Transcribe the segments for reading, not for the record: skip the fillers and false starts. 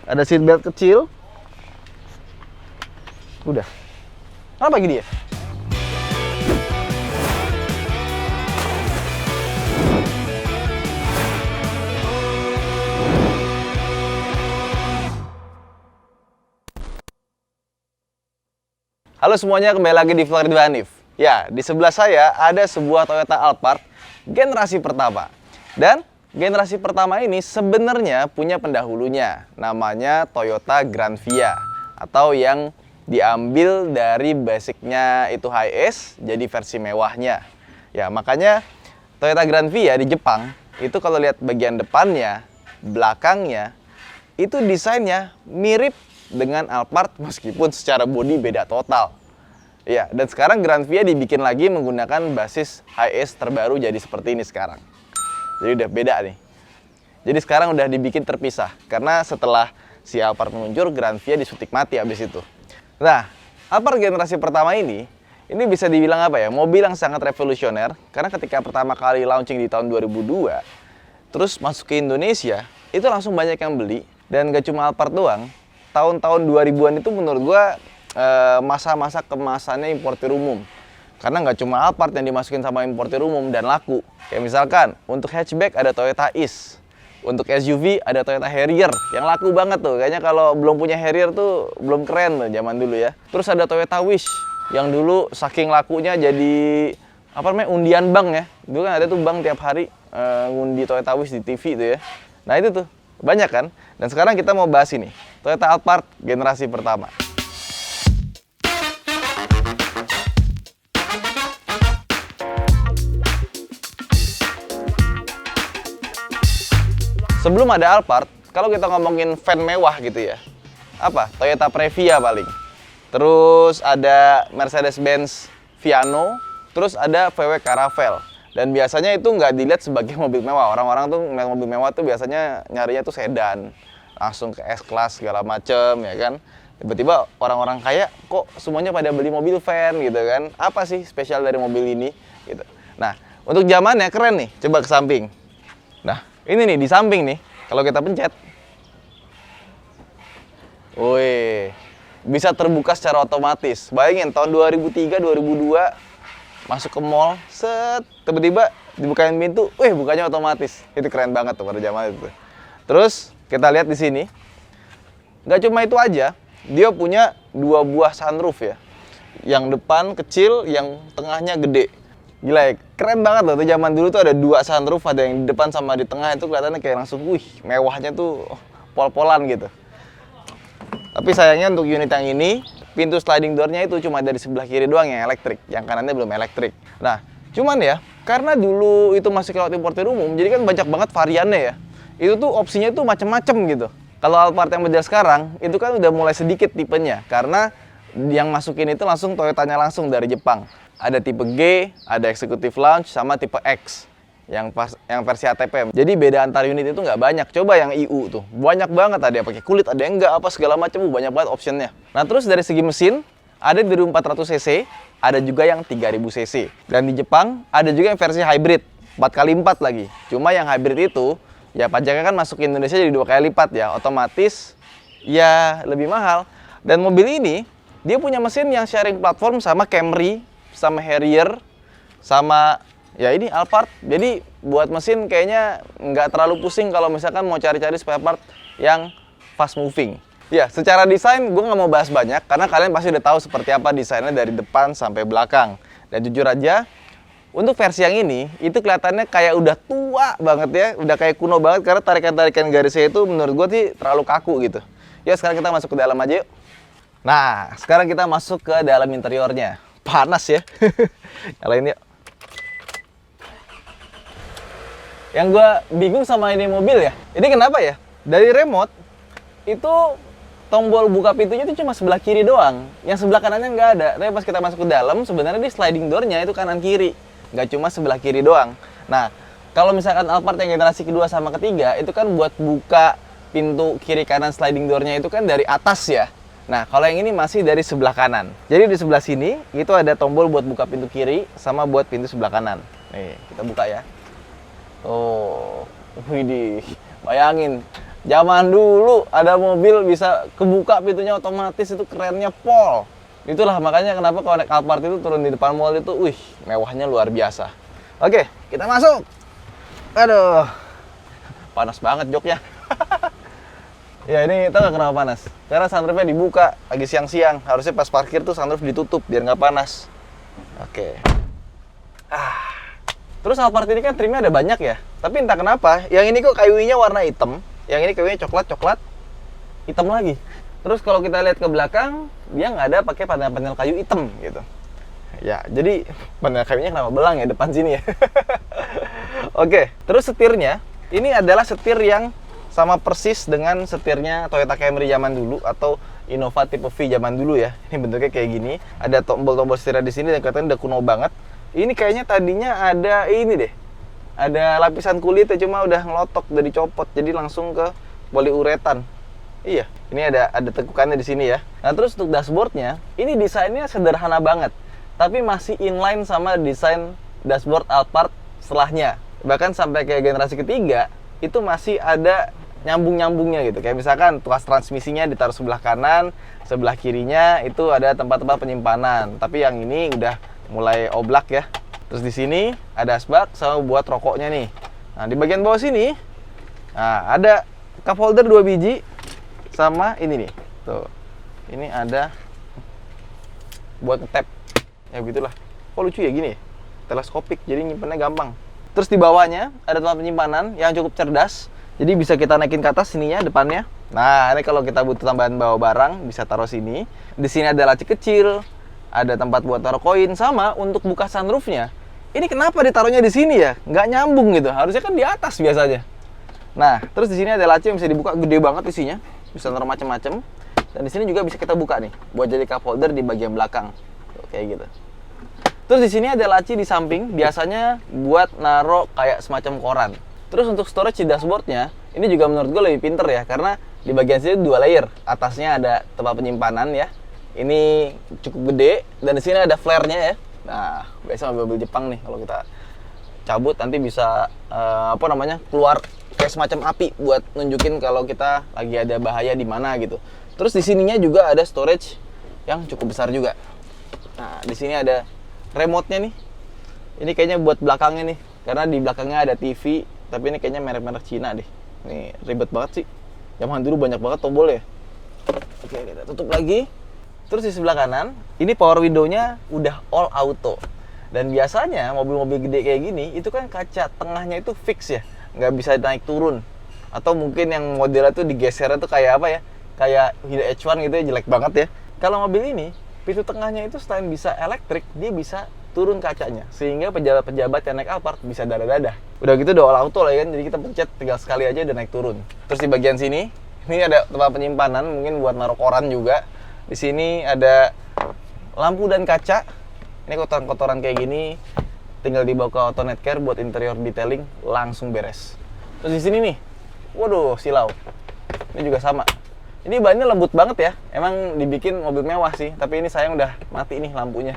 Ada seatbelt kecil. Udah. Apa lagi dia? Halo semuanya, kembali lagi di Vlog Ridwan Hanif. Ya, di sebelah saya ada sebuah Toyota Alphard generasi pertama. Dan generasi pertama ini sebenarnya punya pendahulunya, namanya Toyota Granvia, atau yang diambil dari basicnya itu HS jadi versi mewahnya. Ya, makanya Toyota Granvia di Jepang itu kalau lihat bagian depannya, belakangnya itu desainnya mirip dengan Alphard meskipun secara bodi beda total. Ya, dan sekarang Granvia dibikin lagi menggunakan basis HS terbaru jadi seperti ini sekarang. Jadi udah beda nih. Jadi sekarang udah dibikin terpisah karena setelah si Alphard meluncur, Granvia disuntik mati habis itu. Nah, Alphard generasi pertama ini bisa dibilang apa ya? Mobil yang sangat revolusioner karena ketika pertama kali launching di tahun 2002, terus masuk ke Indonesia, itu langsung banyak yang beli dan gak cuma Alphard doang. Tahun-tahun 2000-an itu menurut gua masa-masa kemasannya importir umum. Karena nggak cuma Alphard yang dimasukin sama importir umum dan laku. Kayak misalkan untuk hatchback ada Toyota Ace, untuk SUV ada Toyota Harrier yang laku banget tuh. Kayaknya kalau belum punya Harrier tuh belum keren tuh zaman dulu ya. Terus ada Toyota Wish yang dulu saking lakunya jadi apa namanya undian bank ya. Dulu kan ada tuh bank tiap hari ngundi Toyota Wish di TV tuh ya. Nah itu tuh banyak kan. Dan sekarang kita mau bahas ini Toyota Alphard generasi pertama. Sebelum ada Alphard, kalau kita ngomongin van mewah gitu ya, apa? Toyota Previa paling. Terus ada Mercedes-Benz Viano, terus ada VW Caravelle. Dan biasanya itu nggak dilihat sebagai mobil mewah. Orang-orang tuh ngeliat mobil mewah tuh biasanya nyarinya tuh sedan, langsung ke S-Class segala macem ya kan. Tiba-tiba orang-orang kaya kok semuanya pada beli mobil van gitu kan. Apa sih spesial dari mobil ini? Gitu. Nah, untuk zamannya keren nih, coba ke samping. Nah, ini nih di samping nih, kalau kita pencet, wih, bisa terbuka secara otomatis. Bayangin tahun 2003, 2002 masuk ke mall, set, tiba-tiba dibukain pintu, wih, bukanya otomatis. Itu keren banget tuh pada zaman itu. Terus kita lihat di sini, nggak cuma itu aja, dia punya dua buah sunroof ya, yang depan kecil, yang tengahnya gede. Gila ya, keren banget loh tuh zaman dulu tuh ada dua sunroof, ada yang di depan sama di tengah itu kelihatannya kayak langsung, wih, mewahnya tuh pol-polan gitu. Tapi sayangnya untuk unit yang ini, pintu sliding door-nya itu cuma dari sebelah kiri doang yang elektrik, yang kanannya belum elektrik. Nah, cuman ya, karena dulu itu masih lewat importir umum, jadi kan banyak banget variannya ya. Itu tuh opsinya tuh macem-macem gitu. Kalau Alphard yang model sekarang, itu kan udah mulai sedikit tipenya, karena yang masukin itu langsung Toyotanya langsung dari Jepang. Ada tipe G, ada Executive Lounge, sama tipe X yang versi ATP. Jadi beda antar unit itu nggak banyak. Coba yang IU tuh, banyak banget. Ada yang pakai kulit, ada yang enggak, apa segala macam, banyak banget optionnya. Nah terus dari segi mesin, ada 2400 cc, ada juga yang 3000 cc. Dan di Jepang ada juga yang versi hybrid, 4x4 lagi. Cuma yang hybrid itu, ya pajaknya kan masuk ke Indonesia jadi 2 kali lipat ya, otomatis ya lebih mahal. Dan mobil ini dia punya mesin yang sharing platform sama Camry, sama Harrier, sama ya ini Alphard. Jadi buat mesin kayaknya nggak terlalu pusing kalau misalkan mau cari-cari spare part yang fast moving. Ya, secara desain gue nggak mau bahas banyak karena kalian pasti udah tahu seperti apa desainnya dari depan sampai belakang. Dan jujur aja, untuk versi yang ini itu kelihatannya kayak udah tua banget ya, udah kayak kuno banget karena tarikan-tarikan garisnya itu menurut gue sih terlalu kaku gitu. Ya sekarang kita masuk ke dalam aja yuk. Nah, sekarang kita masuk ke dalam interiornya. Panas ya. Nyalain yuk. Yang gue bingung sama ini mobil ya, ini kenapa ya? Dari remote itu tombol buka pintunya itu cuma sebelah kiri doang, yang sebelah kanannya nggak ada. Tapi pas kita masuk ke dalam, sebenarnya di sliding door-nya itu kanan kiri, nggak cuma sebelah kiri doang. Nah, kalau misalkan Alphard yang generasi kedua sama ketiga, itu kan buat buka pintu kiri kanan sliding door-nya itu kan dari atas ya. Nah, kalau yang ini masih dari sebelah kanan. Jadi di sebelah sini itu ada tombol buat buka pintu kiri sama buat pintu sebelah kanan. Nih, kita buka ya. Oh, widih. Bayangin, Zaman dulu ada mobil bisa kebuka pintunya otomatis, itu kerennya pol. Itulah makanya kenapa kalau naik Alphard itu turun di depan mall itu, wih, mewahnya luar biasa. Oke, kita masuk. Aduh, panas banget joknya. Ya ini tau gak kenapa panas? Karena sunroofnya dibuka lagi siang-siang. Harusnya pas parkir tuh sunroof ditutup biar nggak panas. Oke. Terus Alphard ini kan trimnya ada banyak ya. Tapi entah kenapa, yang ini kok kayunya warna hitam. Yang ini kayunya coklat, hitam lagi. Terus kalau kita lihat ke belakang, dia nggak ada pakai panel-panel kayu hitam gitu. Ya, jadi panel kayunya kenapa belang ya depan sini ya? Oke, terus setirnya, ini adalah setir yang sama persis dengan setirnya Toyota Camry zaman dulu atau Innova tipe V zaman dulu ya. Ini bentuknya kayak gini, ada tombol-tombol setirnya di sini dan kelihatan udah kuno banget. Ini kayaknya tadinya ada ini deh. Ada lapisan kulit cuma udah ngelotok, udah dicopot, jadi langsung ke poliuretan. Iya, ini ada tekukannya di sini ya. Nah terus untuk dashboardnya, ini desainnya sederhana banget, tapi masih inline sama desain dashboard Alphard setelahnya. Bahkan sampai ke generasi ketiga, itu masih ada nyambung-nyambungnya gitu. Kayak misalkan tuas transmisinya ditaruh sebelah kanan, sebelah kirinya itu ada tempat-tempat penyimpanan. Tapi yang ini udah mulai oblak ya. Terus di sini ada asbak sama buat rokoknya nih. Nah, di bagian bawah sini ada cup holder 2 biji sama ini nih. Tuh. Ini ada buat ngetap. Ya begitulah. Kok lucu ya gini ya? Teleskopik jadi nyimpannya gampang. Terus di bawahnya ada tempat penyimpanan yang cukup cerdas. Jadi bisa kita naikin ke atas sininya depannya. Nah, ini kalau kita butuh tambahan bawa barang bisa taruh sini. Di sini ada laci kecil. Ada tempat buat taruh koin, sama untuk buka sunroofnya. Ini kenapa ditaruhnya di sini ya? Nggak nyambung gitu. Harusnya kan di atas biasanya. Nah, terus di sini ada laci yang bisa dibuka, gede banget isinya. Bisa taruh macam-macam. Dan di sini juga bisa kita buka nih, buat jadi cup holder di bagian belakang. Tuh, kayak gitu. Terus di sini ada laci di samping, biasanya buat naruh kayak semacam koran. Terus untuk storage di dashboardnya, ini juga menurut gue lebih pinter ya, karena di bagian sini 2 layer. Atasnya ada tempat penyimpanan ya. Ini cukup gede dan di sini ada flare-nya ya. Nah, biasa mobil Jepang nih kalau kita cabut nanti bisa keluar kayak semacam api buat nunjukin kalau kita lagi ada bahaya di mana gitu. Terus di sininya juga ada storage yang cukup besar juga. Nah, di sini ada remote-nya nih. Ini kayaknya buat belakangnya nih, karena di belakangnya ada TV, tapi ini kayaknya merek-merek Cina deh. Ini ribet banget sih. Zaman dulu banyak banget tombol ya. Oke, kita tutup lagi. Terus di sebelah kanan, ini power window-nya udah all auto. Dan biasanya mobil-mobil gede kayak gini, itu kan kaca tengahnya itu fix ya, nggak bisa naik turun. Atau mungkin yang modelnya tuh digeser tuh kayak apa ya, kayak Hyundai H1 gitu ya, jelek banget ya. Kalau mobil ini, pintu tengahnya itu selain bisa elektrik, dia bisa turun kacanya. Sehingga pejabat-pejabat yang naik Alphard bisa dadah-dadah. Udah gitu udah all auto lah ya kan, jadi kita pencet tinggal sekali aja udah naik turun. Terus di bagian sini, ini ada tempat penyimpanan, mungkin buat naruh koran juga. Di sini ada lampu dan kaca. Ini kotoran-kotoran kayak gini tinggal dibawa ke AutoNet Care buat interior detailing, langsung beres. Terus di sini nih, waduh silau. Ini juga sama. Ini bahannya lembut banget ya. Emang dibikin mobil mewah sih, tapi ini sayang udah mati nih lampunya.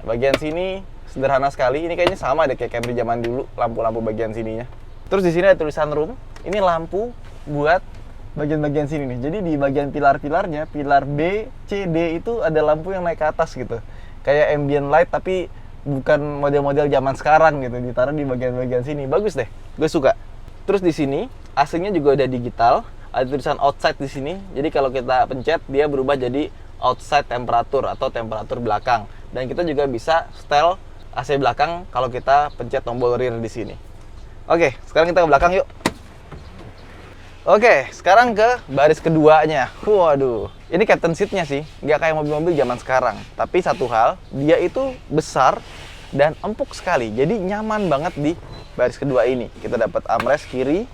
Bagian sini sederhana sekali. Ini kayaknya sama deh kayak Camry zaman dulu, lampu-lampu bagian sininya. Terus di sini ada tulisan room. Ini lampu buat bagian-bagian sini nih. Jadi di bagian pilar-pilarnya, pilar B, C, D itu ada lampu yang naik ke atas gitu. Kayak ambient light tapi bukan model-model zaman sekarang gitu. Ditaruh di bagian-bagian sini. Bagus deh. Gue suka. Terus di sini AC-nya juga udah digital. Ada tulisan outside di sini. Jadi kalau kita pencet dia berubah jadi outside temperatur atau temperatur belakang. Dan kita juga bisa setel AC belakang kalau kita pencet tombol rear di sini. Oke, sekarang kita ke belakang yuk. Oke, sekarang ke baris keduanya. Waduh, ini captain seat-nya sih, nggak kayak mobil-mobil zaman sekarang. Tapi satu hal, dia itu besar dan empuk sekali. Jadi nyaman banget di baris kedua ini. Kita dapat armrest kiri,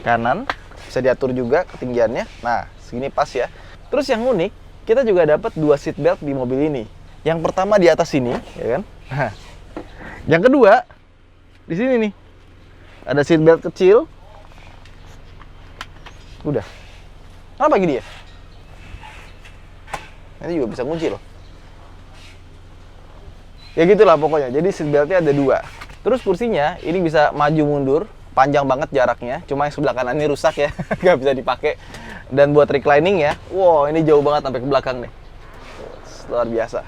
kanan, bisa diatur juga ketinggiannya. Nah, segini pas ya. Terus yang unik, kita juga dapat 2 seat belt di mobil ini. Yang pertama di atas sini, ya kan? Nah, yang kedua di sini nih, ada seat belt kecil. Udah. Kenapa gini ya? Ini juga bisa kunci loh. Ya gitulah pokoknya. Jadi seat beltnya ada 2. Terus kursinya ini bisa maju mundur panjang banget jaraknya, cuma yang sebelah kanan ini rusak ya, nggak bisa dipakai. Dan buat reclining ya, wow ini jauh banget sampai ke belakang nih, luar biasa.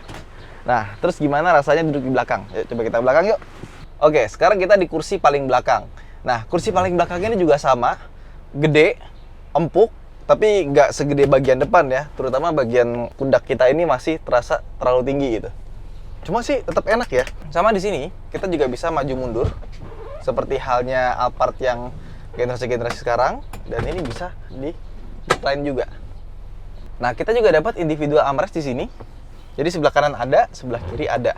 Nah, terus gimana rasanya duduk di belakang? Yuk, coba kita belakang yuk. Oke, sekarang kita di kursi paling belakang. Nah, kursi paling belakang ini juga sama, gede, empuk, tapi nggak segede bagian depan ya. Terutama bagian pundak kita ini masih terasa terlalu tinggi gitu. Cuma sih tetap enak ya. Sama di sini, kita juga bisa maju mundur, seperti halnya Alphard yang generasi-generasi sekarang. Dan ini bisa di recline juga. Nah, kita juga dapat individual armrest di sini. Jadi sebelah kanan ada, sebelah kiri ada.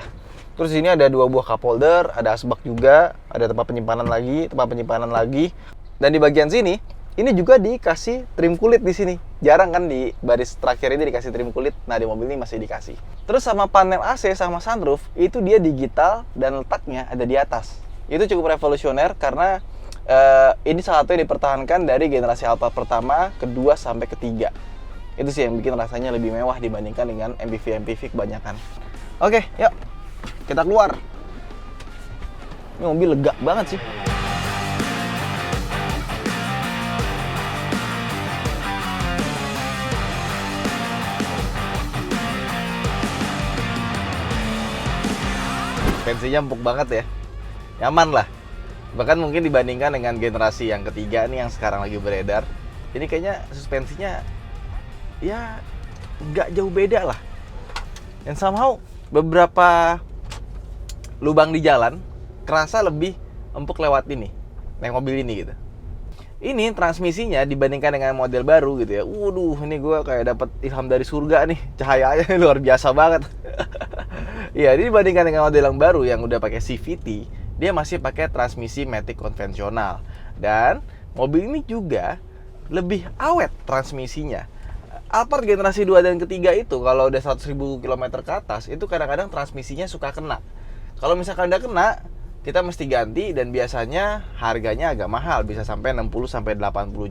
Terus di sini ada 2 buah cup holder, ada asbak juga, ada tempat penyimpanan lagi. Dan di bagian sini, ini juga dikasih trim kulit di sini. Jarang kan di baris terakhir ini dikasih trim kulit. Nah, di mobil ini masih dikasih. Terus sama panel AC sama sunroof, itu dia digital dan letaknya ada di atas. Itu cukup revolusioner karena ini salah satu yang dipertahankan dari generasi Alphard pertama, kedua sampai ketiga. Itu sih yang bikin rasanya lebih mewah dibandingkan dengan MPV kebanyakan. Oke, yuk kita keluar. Ini mobil lega banget sih. Suspensinya empuk banget ya, nyaman lah. Bahkan mungkin dibandingkan dengan generasi yang ketiga nih yang sekarang lagi beredar, ini kayaknya suspensinya ya nggak jauh beda lah. Dan somehow beberapa lubang di jalan kerasa lebih empuk lewat ini, naik mobil ini gitu. Ini transmisinya dibandingkan dengan model baru gitu ya. Waduh, ini gue kayak dapat ilham dari surga nih, cahayanya luar biasa banget. Iya, dibandingkan dengan model yang baru yang udah pakai CVT, dia masih pakai transmisi matic konvensional. Dan mobil ini juga lebih awet transmisinya. Alphard generasi 2 dan ketiga itu kalau udah 100.000 km ke atas, itu kadang-kadang transmisinya suka kena. Kalau misalkan udah kena, kita mesti ganti dan biasanya harganya agak mahal, bisa sampai 60-80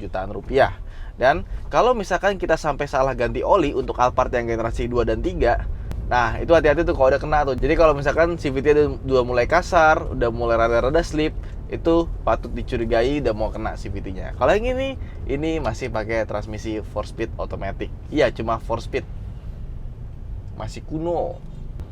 jutaan rupiah. Dan kalau misalkan kita sampai salah ganti oli untuk Alphard yang generasi 2 dan 3, nah itu hati-hati tuh kalau udah kena tuh. Jadi kalau misalkan CVT udah mulai kasar, udah mulai rada-rada slip, itu patut dicurigai udah mau kena CVT-nya. Kalau yang ini masih pakai transmisi 4-speed automatic. Iya, cuma 4-speed. Masih kuno.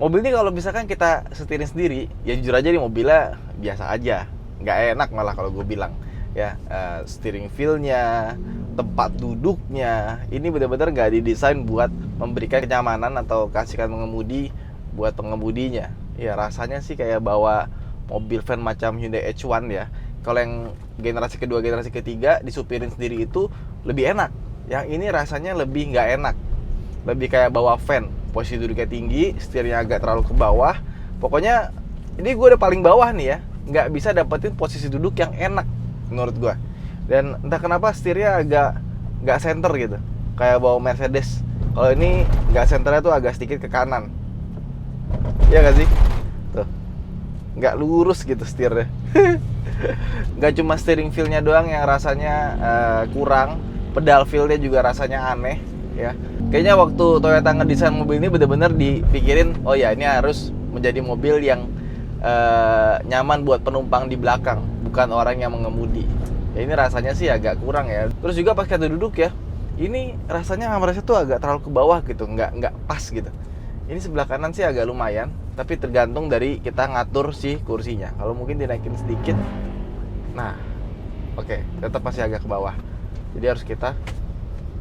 Mobil ini kalau misalkan kita setirin sendiri, ya jujur aja nih mobilnya biasa aja. Nggak enak malah kalau gue bilang. Ya, steering feel-nya, tempat duduknya, ini benar-benar nggak didesain buat memberikan kenyamanan atau keasikan mengemudi buat pengemudinya. Ya, rasanya sih kayak bawa mobil van macam Hyundai H1 ya. Kalau yang generasi kedua, generasi ketiga disupirin sendiri itu lebih enak. Yang ini rasanya lebih nggak enak. Lebih kayak bawa van. Posisi duduknya tinggi, setirnya agak terlalu ke bawah. Pokoknya ini gue udah paling bawah nih ya. Nggak bisa dapetin posisi duduk yang enak menurut gue. Dan entah kenapa setirnya agak nggak center gitu. Kayak bawa Mercedes. Kalau ini nggak centernya tuh agak sedikit ke kanan. Iya nggak sih? Tuh. Nggak lurus gitu setirnya. Nggak cuma steering feel-nya doang yang rasanya kurang, pedal feel-nya juga rasanya aneh ya. Kayaknya waktu Toyota ngedesain mobil ini benar-benar dipikirin, oh ya ini harus menjadi mobil yang nyaman buat penumpang di belakang, bukan orang yang mengemudi. Ya ini rasanya sih agak kurang ya. Terus juga pas kita duduk ya, ini rasanya armrestnya tuh agak terlalu ke bawah gitu, nggak pas gitu. Ini sebelah kanan sih agak lumayan, tapi tergantung dari kita ngatur si kursinya. Kalau mungkin dinaikin sedikit, nah oke, tetap masih agak ke bawah. Jadi harus kita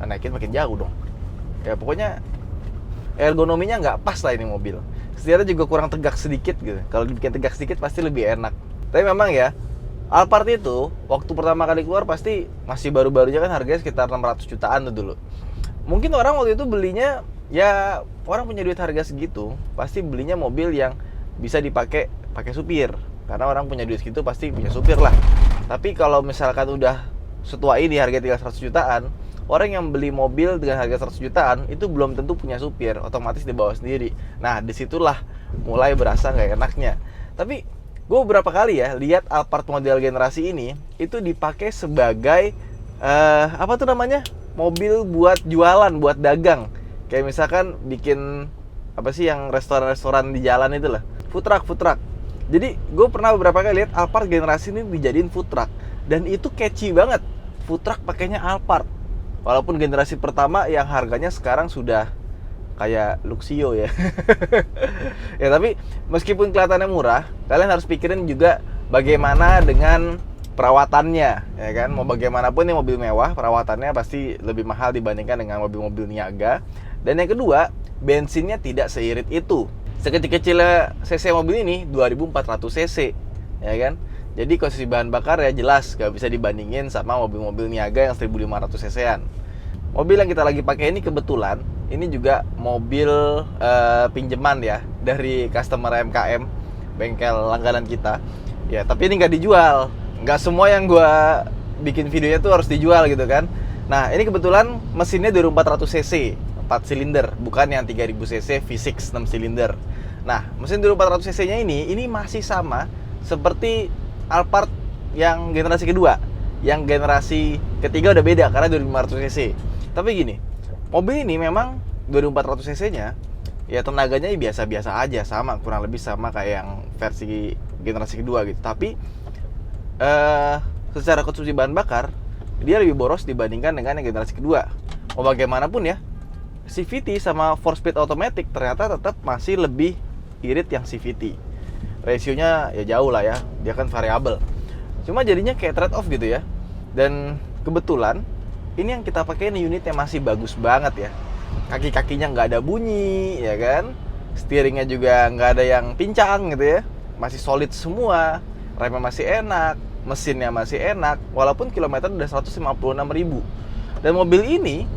naikin makin jauh dong. Ya pokoknya ergonominya nggak pas lah ini mobil. Setirnya juga kurang tegak sedikit gitu. Kalau dibikin tegak sedikit pasti lebih enak. Tapi memang ya, Alphard itu waktu pertama kali keluar pasti masih baru-barunya kan harganya sekitar 600 jutaan tuh dulu. Mungkin orang waktu itu belinya, ya orang punya duit harga segitu, pasti belinya mobil yang bisa dipakai supir. Karena orang punya duit segitu pasti punya supir lah. Tapi kalau misalkan udah setua ini harga 300 jutaan, orang yang beli mobil dengan harga 100 jutaan itu belum tentu punya supir, otomatis dibawa sendiri. Nah, disitulah mulai berasa nggak enaknya. Tapi gue beberapa kali ya lihat Alphard model generasi ini itu dipakai sebagai apa tuh namanya, mobil buat jualan, buat dagang. Kayak misalkan bikin apa sih yang restoran-restoran di jalan itu lah, food truck. Jadi gue pernah beberapa kali lihat Alphard generasi ini dijadiin food truck. Dan itu catchy banget. Food truck pakainya Alphard. Walaupun generasi pertama yang harganya sekarang sudah kayak Luxio ya. Ya tapi meskipun kelihatannya murah, kalian harus pikirin juga bagaimana dengan perawatannya, ya kan? Mau bagaimanapun ini mobil mewah, perawatannya pasti lebih mahal dibandingkan dengan mobil-mobil niaga. Dan yang kedua, bensinnya tidak seirit itu. Sekecil-kecilnya cc mobil ini 2400 cc, ya kan? Jadi konsumsi bahan bakar ya jelas gak bisa dibandingin sama mobil-mobil niaga yang 1500 cc-an. Mobil yang kita lagi pakai ini kebetulan ini juga mobil pinjaman ya dari customer MKM, bengkel langganan kita. Ya, tapi ini nggak dijual. Nggak semua yang gua bikin videonya tuh harus dijual gitu kan. Nah, ini kebetulan mesinnya 2400 cc, 4 silinder, bukan yang 3000 cc V6 6 silinder. Nah, mesin 2400 cc-nya ini masih sama seperti Alphard yang generasi kedua. Yang generasi ketiga udah beda karena 2500 cc. Tapi gini, mobil ini memang 2400 cc-nya ya tenaganya biasa-biasa aja, sama kurang lebih sama kayak yang versi generasi kedua gitu. Tapi secara konsumsi bahan bakar dia lebih boros dibandingkan dengan yang generasi kedua. Mau bagaimanapun ya, CVT sama 4-speed automatic ternyata tetap masih lebih irit yang CVT. Rasionya ya jauh lah ya, dia kan variabel. Cuma jadinya kayak trade off gitu ya. Dan kebetulan ini yang kita pakai ini unit yang masih bagus banget ya. Kaki-kakinya nggak ada bunyi, ya kan? Steeringnya juga nggak ada yang pincang gitu ya. Masih solid semua, remnya masih enak, mesinnya masih enak, walaupun kilometer udah 156.000. Dan mobil ini,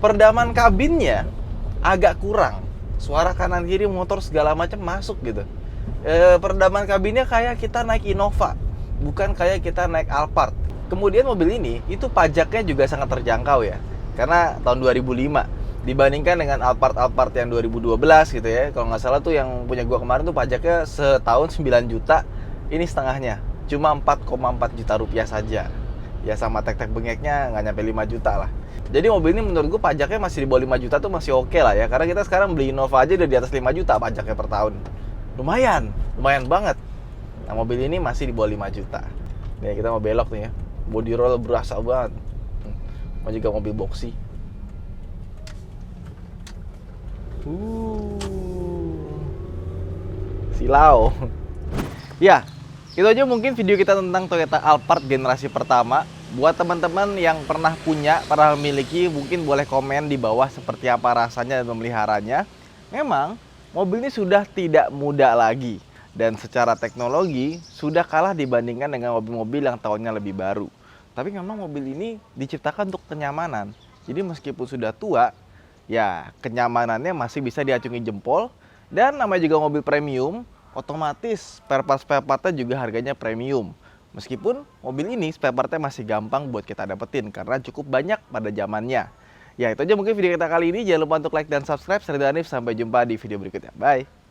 peredaman kabinnya agak kurang. Suara kanan kiri motor segala macam masuk gitu. Peredaman kabinnya kayak kita naik Innova, bukan kayak kita naik Alphard. Kemudian mobil ini itu pajaknya juga sangat terjangkau ya, karena tahun 2005 dibandingkan dengan Alphard yang 2012 gitu ya. Kalau nggak salah tuh yang punya gua kemarin tuh pajaknya setahun 9 juta, ini setengahnya cuma 4,4 juta rupiah saja. Ya sama tek-tek bengeknya nggak nyampe 5 juta lah. Jadi mobil ini menurut gua pajaknya masih di bawah 5 juta tuh masih oke lah ya, karena kita sekarang beli Innova aja udah di atas 5 juta pajaknya per tahun. Lumayan banget. Nah, mobil ini masih di bawah 5 juta. Nih kita mau belok nih ya. Body roll berasa banget. Mau juga mobil boxy. Silau. Ya, itu aja mungkin video kita tentang Toyota Alphard generasi pertama. Buat teman-teman yang pernah punya, pernah memiliki, mungkin boleh komen di bawah seperti apa rasanya dan memeliharanya. Memang mobil ini sudah tidak muda lagi, dan secara teknologi sudah kalah dibandingkan dengan mobil-mobil yang tahunnya lebih baru. Tapi memang mobil ini diciptakan untuk kenyamanan. Jadi meskipun sudah tua, ya kenyamanannya masih bisa diacungi jempol. Dan namanya juga mobil premium, otomatis spare part-nya juga harganya premium. Meskipun mobil ini spare part-nya masih gampang buat kita dapetin karena cukup banyak pada zamannya. Ya itu aja mungkin video kita kali ini. Jangan lupa untuk like dan subscribe. Saya Ridho Hanif, sampai jumpa di video berikutnya. Bye.